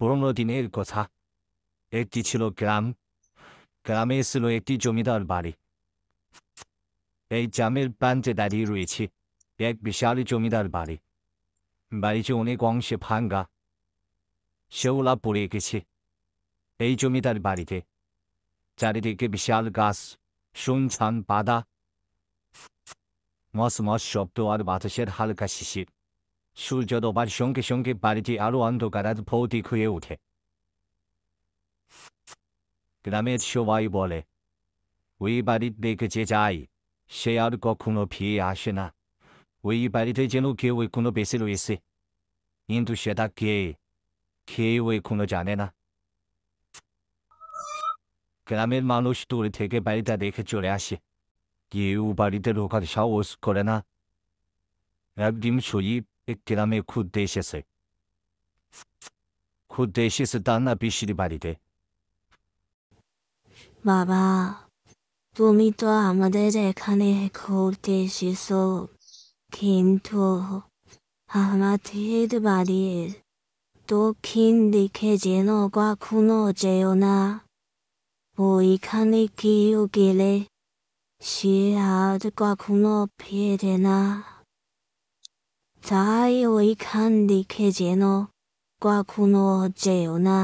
পুরনো দিনের কথা। একটি ছিল গ্রাম। গ্রামে ছিল একটি জমিদার বাড়ি। এই গ্রামের প্রান্তে দাঁড়িয়ে রয়েছে এক বিশাল জমিদার বাড়ি। বাড়িটি অনেক অংশে ভাঙ্গা, শেওলা পড়ে গেছে। এই জমিদার বাড়িতে চারিদিকে বিশাল গাছ, শুনছান পাতা, মস মস শব্দ আর বাতাসের হালকা শিশির। সূর্য ডোবার সঙ্গে সঙ্গে বাড়িটি আরো অন্ধকার আর ভৌতিক হয়ে ওঠে। গ্রামের সবাই বলে, ওই বাড়ির দিকে যে যায় সে আর কখনো ফিরে আসে না। ওই বাড়িতে যেন কেউ এখনো বেঁচে রয়েছে, কিন্তু সেটা কেউ এখনো জানে না। গ্রামের মানুষ দূর থেকে বাড়িটা দেখে চলে আসে, কেউ বাড়িতে ঢোকার সাহস করে না। একদিন সজীব গ্রামে খুঁজতে এসেছে তার না পিসির বাড়িতে। বাবা, তুমি তো আমাদের এখানে ঘুরতে এসেছো, কিন্তু আমাদের বাড়ির দক্ষিণ দিকে যেন কখনো যেও না। ওইখানে কেউ গেলে সে আর কখনো ফেরে না। তাই ওইখান দিকে যেন কখনো যেও না।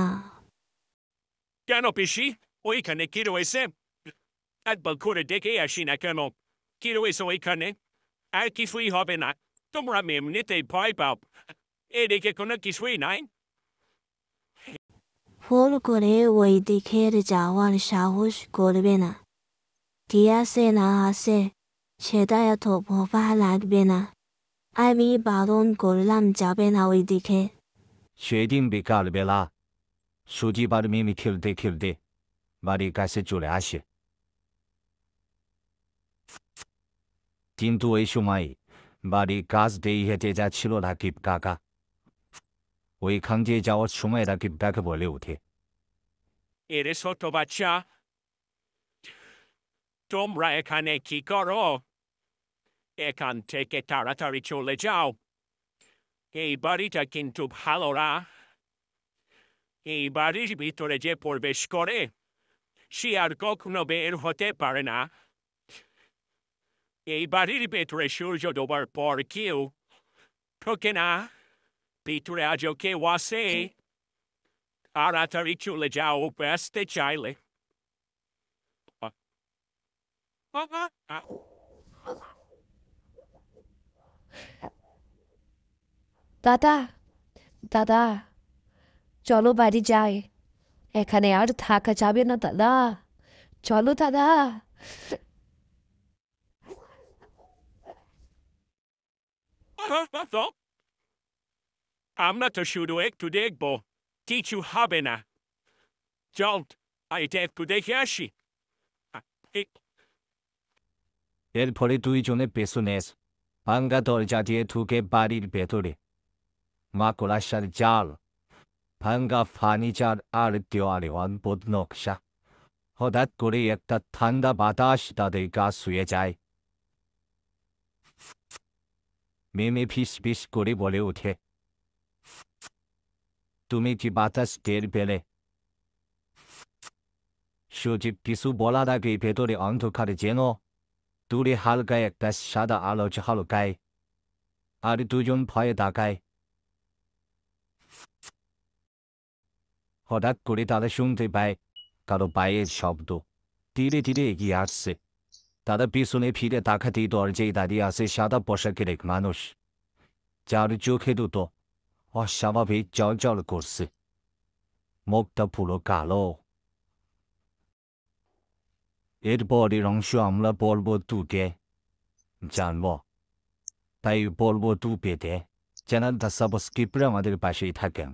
কেন পিসি? ওইখানে কি রয়েছে? একবার করে দেখে আসি না কেন? কি রয়েছে ওইখানে? আর কিছুই হবে না। তোমরা এমনিতেই ভয় পাও। এদিকে কোনো কিছুই নাই। ভুল করে ওই দিকের যাওয়ার সাহস করবে না। কি আসে না আসে সেটা এত ভাবা লাগবে না। আমি বারণ করলাম যাবে না ওই দিকে। সেদিন বিকালবেলা সজীব আর মিমি খেলতে খেলতে বাড়ির কাছে চলে আসে, কিন্তু ওই সময় বাড়ির কাছ দিয়ে হেঁটে যাচ্ছিল রাকিব কাকা। ওইখান দিয়ে যাওয়ার সময় রাকিব কাকা বলে ওঠে, এরে ছোট বাচ্চা, তোমরা এখানে কি করো? এখান থেকে তাড়াতাড়ি চলে যাও। এই বাড়িটা কিন্তু ভালো না। এই বাড়ির ভিতরে যে প্রবেশ করে সে আর কখনো বের হতে পারে না। এই বাড়ির ভেতরে সূর্য ডোবার পর কেউ ঢোকে না। ভিতরে আজও কেউ আসে। তাড়াতাড়ি চলে যাও বাঁচতে চাইলে। দাদা, দাদা, চলো বাড়ি যাই। এখানে আর থাকা যাবে না দাদা। চলো দাদা। আমরা তো শুধু একটু দেখবো, কিছু হবে না। চল, এটা একটু দেখে আসি। এরপরে দুইজনে পেছনে ভাঙ্গা দরজা দিয়ে ঢুকে বাড়ির ভেতরে। মাকড়সার জাল, ভাঙ্গা ফার্নিচার আর দেওয়ালে অদ্ভুত নকশা। হঠাৎ করে একটা ঠান্ডা বাতাস তাদের গা ছুঁয়ে যায়। মিমি ফিস ফিস করে বলে ওঠে, তুমি কি বাতাস টের পেলে? সজীব কিছু বলার আগে ভেতরে অন্ধকারে যেন দূরে হালকা একটা সাদা আলো ঝলকায়, আর দুজন ভয়ে তাকায়। হঠাৎ করে তারা শুনতে পায় কারো পায়ের শব্দ ধীরে ধীরে এগিয়ে আসছে। তারা পিছনে ফিরে তাকাতেই দরজায় দাঁড়িয়ে আছে সাদা পোশাকের এক মানুষ, যার চোখে দুটো অস্বাভাবিক জল করছে, মুখটা পুরো কালো। এরপরের অংশ আমরা পর্ব 2-তে জানব, তাই পর্ব 2 পেতে চ্যানেলটা সাবস্ক্রাইব করে আমাদের পাশেই থাকেন।